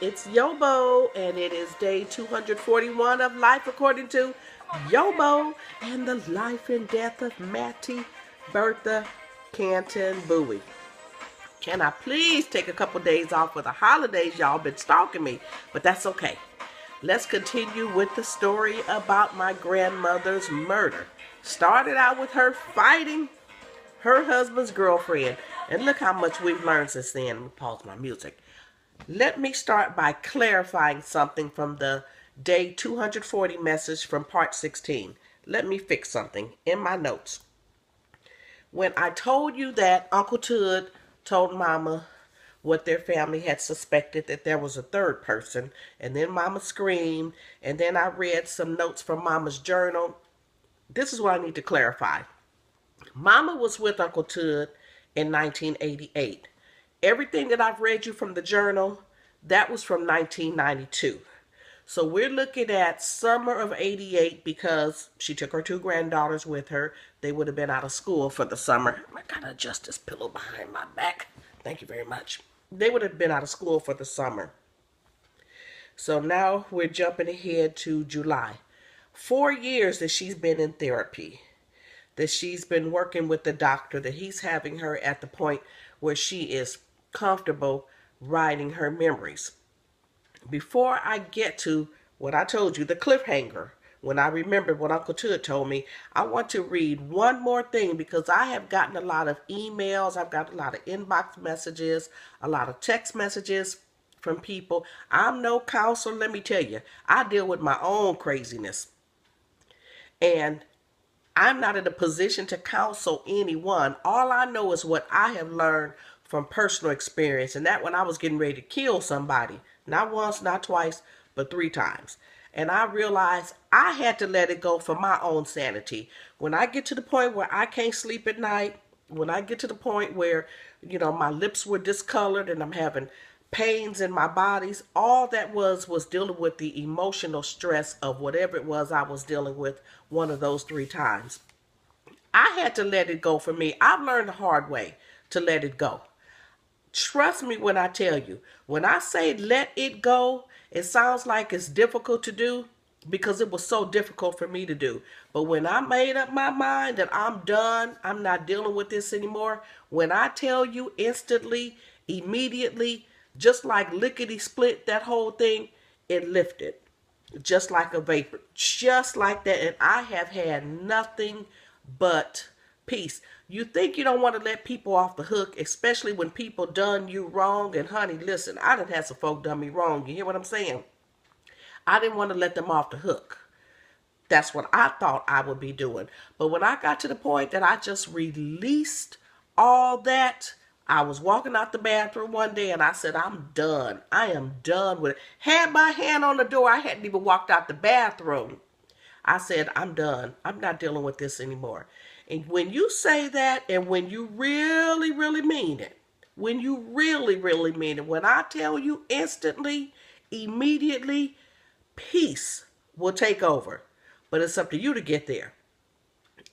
it's YoBo, and it is day 241 of Life According to YoBo, and the life and death of Mattie, Bertha, Canton, Bowie. Can I please take a couple days off for the holidays? Y'all been stalking me, but that's okay. Let's continue with the story about my grandmother's murder. Started out with her fighting her husband's girlfriend, and look how much we've learned since then. Let me pause my music. Let me start by clarifying something from the day 240 message from part 16. Let me fix something in my notes. When I told you that Uncle Tud told Mama what their family had suspected, that there was a third person, and then Mama screamed, and then I read some notes from Mama's journal, this is what I need to clarify. Mama was with Uncle Tud in 1988. Everything that I've read you from the journal, that was from 1992. So we're looking at summer of 88 because she took her two granddaughters with her. They would have been out of school for the summer. I gotta adjust this pillow behind my back. Thank you very much. They would have been out of school for the summer. So now we're jumping ahead to July. 4 years that she's been in therapy, that she's been working with the doctor, that he's having her at the point where she is comfortable writing her memories. Before I get to what I told you, the cliffhanger, when I remembered what Uncle Tud told me, I want to read one more thing because I have gotten a lot of emails, I've got a lot of inbox messages, a lot of text messages from people. I'm no counselor, let me tell you. I deal with my own craziness. And I'm not in a position to counsel anyone. All I know is what I have learned from personal experience, and that when I was getting ready to kill somebody, not once, not twice, but 3 times. And I realized I had to let it go for my own sanity. When I get to the point where I can't sleep at night, when I get to the point where, my lips were discolored and I'm having pains in my bodies, all that was dealing with the emotional stress of whatever it was I was dealing with one of those 3 times. I had to let it go for me. I've learned the hard way to let it go. Trust me when I tell you, when I say let it go, it sounds like it's difficult to do because it was so difficult for me to do. But when I made up my mind that I'm done, I'm not dealing with this anymore, when I tell you instantly, immediately, just like lickety split, that whole thing, it lifted. Just like a vapor. Just like that. And I have had nothing but peace. You think you don't want to let people off the hook, especially when people done you wrong. And honey, listen, I done had some folk done me wrong. You hear what I'm saying? I didn't want to let them off the hook. That's what I thought I would be doing. But when I got to the point that I just released all that, I was walking out the bathroom one day and I said, I'm done. I am done with it. Had my hand on the door. I hadn't even walked out the bathroom. I said, I'm done. I'm not dealing with this anymore. And when you say that, and when you really, really mean it, when you really, really mean it, when I tell you instantly, immediately, peace will take over. But it's up to you to get there.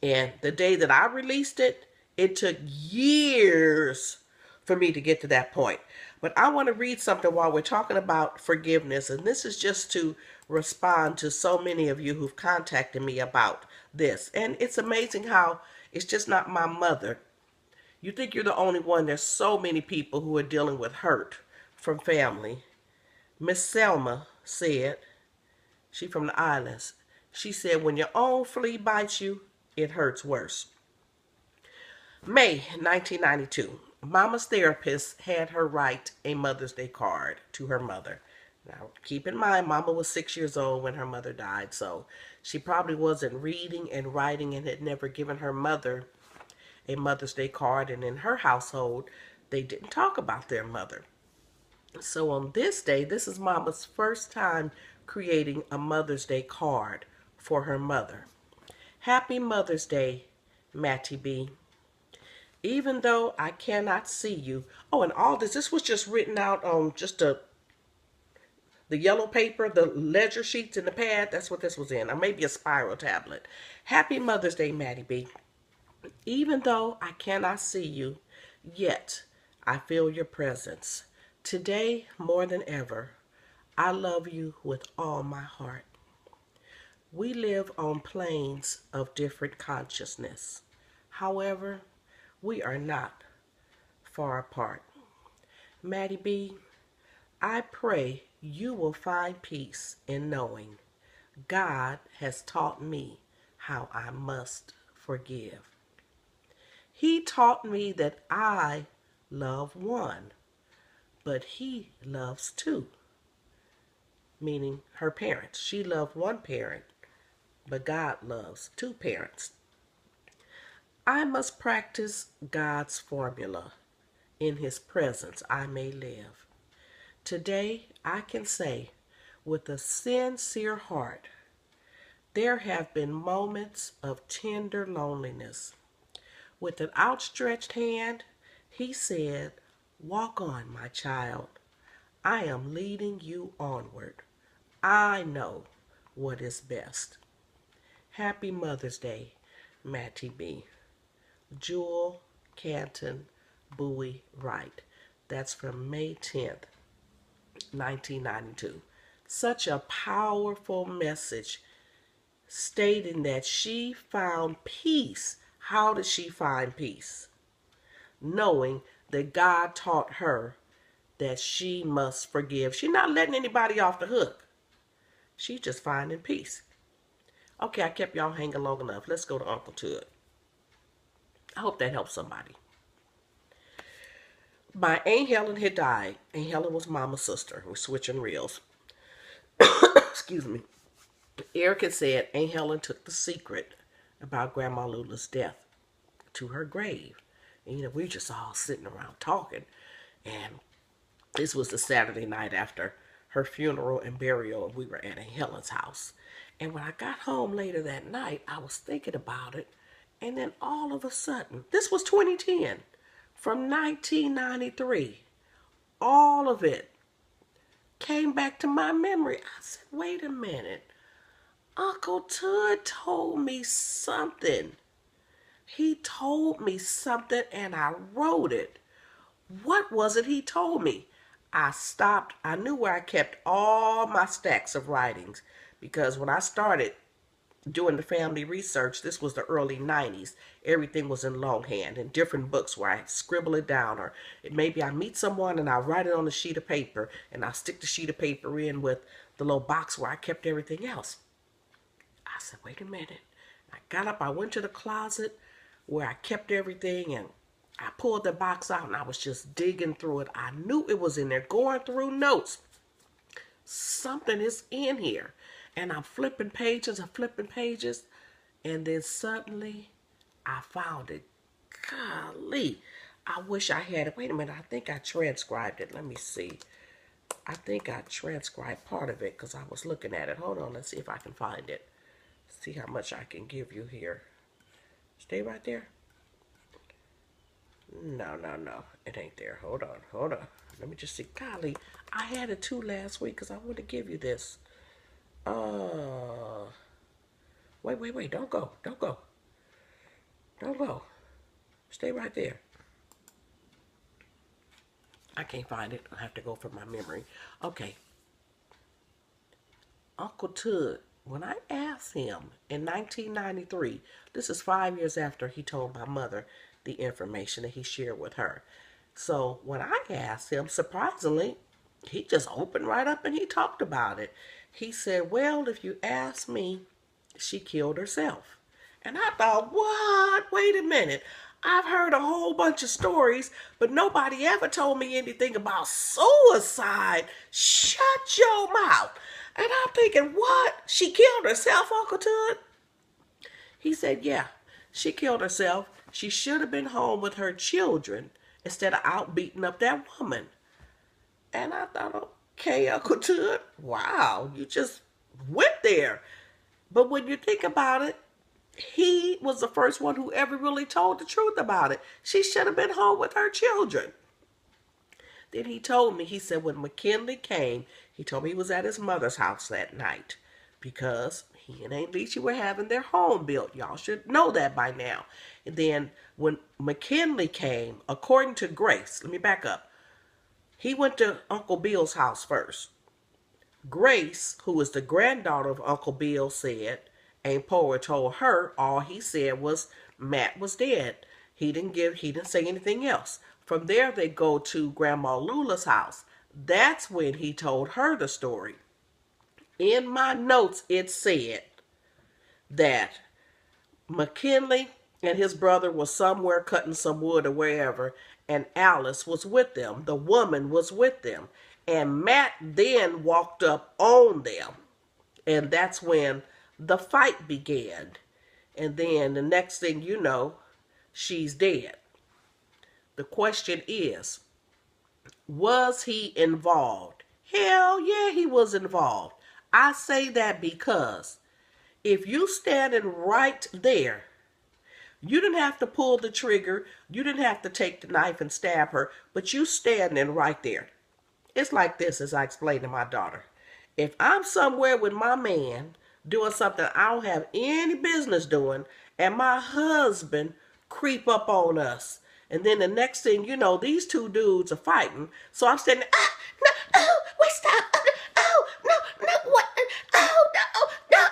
And the day that I released it, it took years for me to get to that point. But I want to read something while we're talking about forgiveness. And this is just to respond to so many of you who've contacted me about this. And it's amazing how it's just not my mother. You think you're the only one. There's so many people who are dealing with hurt from family. Miss Selma said, she from the islands, she said, when your own flea bites you, it hurts worse. May 1992. Mama's therapist had her write a Mother's Day card to her mother. Now, keep in mind, Mama was 6 years old when her mother died, so she probably wasn't reading and writing and had never given her mother a Mother's Day card. And in her household, they didn't talk about their mother. So on this day, this is Mama's first time creating a Mother's Day card for her mother. Happy Mother's Day, Mattie B. Even though I cannot see you. Oh, and all this was just written out on just the yellow paper, the ledger sheets in the pad. That's what this was in. Or maybe a spiral tablet. Happy Mother's Day, Mattie B. Even though I cannot see you, yet I feel your presence. Today, more than ever, I love you with all my heart. We live on planes of different consciousness. However, we are not far apart. Mattie B, I pray you will find peace in knowing God has taught me how I must forgive. He taught me that I love one, but he loves two, meaning her parents. She loved one parent, but God loves two parents. I must practice God's formula. In his presence I may live. Today I can say with a sincere heart, there have been moments of tender loneliness. With an outstretched hand, he said, walk on, my child. I am leading you onward. I know what is best. Happy Mother's Day, Mattie B. Jewel, Canton, Bowie, Wright. That's from May 10th, 1992. Such a powerful message stating that she found peace. How did she find peace? Knowing that God taught her that she must forgive. She's not letting anybody off the hook. She's just finding peace. Okay, I kept y'all hanging long enough. Let's go to Uncle Tud. I hope that helps somebody. My Aunt Helen had died. Aunt Helen was Mama's sister. We're switching reels. Excuse me. Eric had said Aunt Helen took the secret about Grandma Lula's death to her grave. And, we just all sitting around talking. And this was the Saturday night after her funeral and burial. We were at Aunt Helen's house. And when I got home later that night, I was thinking about it. And then all of a sudden, this was 2010, from 1993, all of it came back to my memory. I said, wait a minute. Uncle Tud told me something. He told me something and I wrote it. What was it he told me? I stopped. I knew where I kept all my stacks of writings because when I started doing the family research, this was the early 90s. Everything was in longhand in different books where I scribble it down, or maybe I meet someone and I write it on a sheet of paper and I stick the sheet of paper in with the little box where I kept everything else. I said, wait a minute. I got up, I went to the closet where I kept everything and I pulled the box out and I was just digging through it. I knew it was in there, going through notes. Something is in here. And I'm flipping pages and flipping pages. And then suddenly I found it. Golly. I wish I had it. Wait a minute. I think I transcribed it. Let me see. I think I transcribed part of it because I was looking at it. Hold on. Let's see if I can find it. See how much I can give you here. Stay right there. No. It ain't there. Hold on. Let me just see. Golly. I had it too last week because I wanted to give you this. Wait. Don't go. Stay right there. I can't find it. I have to go from my memory. Okay. Uncle Tud, when I asked him in 1993, this is 5 years after he told my mother the information that he shared with her. So when I asked him, surprisingly, he just opened right up and he talked about it. He said, well, if you ask me, she killed herself. And I thought, what? Wait a minute. I've heard a whole bunch of stories, but nobody ever told me anything about suicide. Shut your mouth. And I'm thinking, what? She killed herself, Uncle Tud? He said, yeah, she killed herself. She should have been home with her children instead of out beating up that woman. And I thought, okay, Uncle Tud, wow, you just went there. But when you think about it, he was the first one who ever really told the truth about it. She should have been home with her children. Then he told me, he said when McKinley came, he told me he was at his mother's house that night because he and Aunt Leachy were having their home built. Y'all should know that by now. And then when McKinley came, according to Grace, let me back up. He went to Uncle Bill's house first. Grace, who is the granddaughter of Uncle Bill, said Aunt Poe told her all he said was Matt was dead. He didn't say anything else. From there they go to Grandma Lula's house. That's when he told her the story. In my notes it said that McKinley and his brother was somewhere cutting some wood or wherever, and Alice was with them. The woman was with them. And Matt then walked up on them. And that's when the fight began. And then the next thing you know, she's dead. The question is, was he involved? Hell yeah, he was involved. I say that because if you standing right there, you didn't have to pull the trigger, you didn't have to take the knife and stab her, but you standing right there. It's like this, as I explained to my daughter. If I'm somewhere with my man doing something I don't have any business doing, and my husband creep up on us, and then the next thing you know, these two dudes are fighting. So I'm standing, no, oh, wait, stop, oh, no, what, oh, no, no.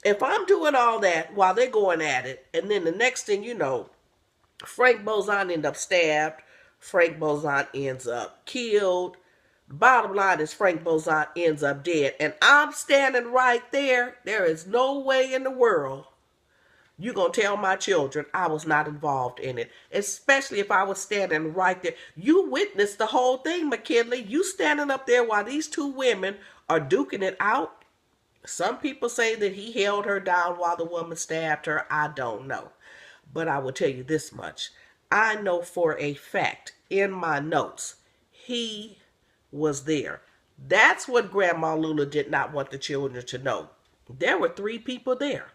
If I'm doing all that while they're going at it, and then the next thing you know, Frank Bozon ends up stabbed, Frank Bozon ends up killed. The bottom line is Frank Bozon ends up dead. And I'm standing right there. There is no way in the world you're going to tell my children I was not involved in it. Especially if I was standing right there. You witnessed the whole thing, McKinley. You standing up there while these two women are duking it out. Some people say that he held her down while the woman stabbed her. I don't know. But I will tell you this much. I know for a fact in my notes, he was there. That's what Grandma Lula did not want the children to know. There were 3 people there.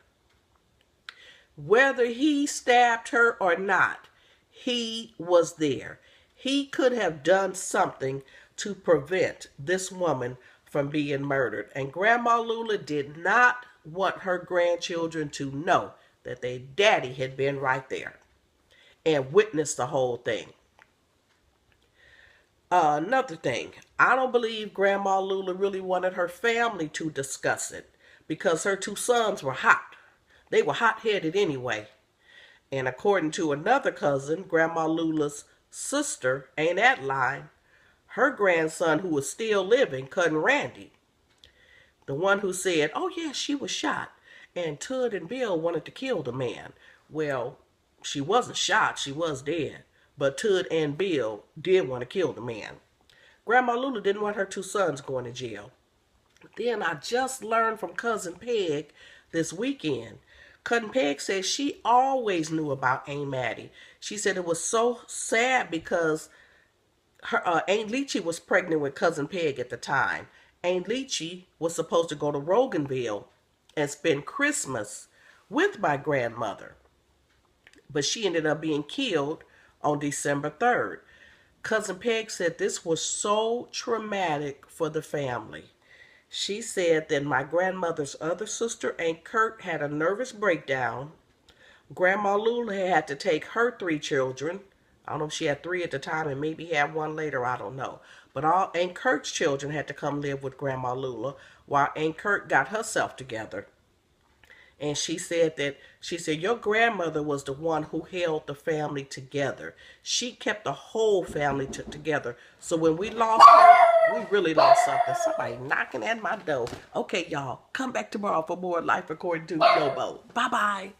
Whether he stabbed her or not, he was there. He could have done something to prevent this woman from being murdered. And Grandma Lula did not want her grandchildren to know that their daddy had been right there and witnessed the whole thing. Another thing, I don't believe Grandma Lula really wanted her family to discuss it because her 2 sons were hot. They were hot-headed anyway. And according to another cousin, Grandma Lula's sister, Aunt Adeline, her grandson who was still living, Cousin Randy, the one who said, oh yeah, she was shot, and Tud and Bill wanted to kill the man. Well, she wasn't shot, she was dead. But Tud and Bill did want to kill the man. Grandma Lula didn't want her 2 sons going to jail. Then I just learned from Cousin Peg this weekend. Cousin Peg says she always knew about Aunt Mattie. She said it was so sad because her Aunt Leachy was pregnant with Cousin Peg at the time. Aunt Leachy was supposed to go to Roganville and spend Christmas with my grandmother. But she ended up being killed on December 3rd. Cousin Peg said this was so traumatic for the family. She said that my grandmother's other sister, Aunt Kurt, had a nervous breakdown. Grandma Lula had to take her 3 children. I don't know if she had 3 at the time and maybe had 1 later, I don't know. But all Aunt Kurt's children had to come live with Grandma Lula while Aunt Kurt got herself together. And she said, your grandmother was the one who held the family together. She kept the whole family together. So when we lost her, we really lost something. Somebody knocking at my door. Okay, y'all, come back tomorrow for more Life According to YoBo. Bye-bye.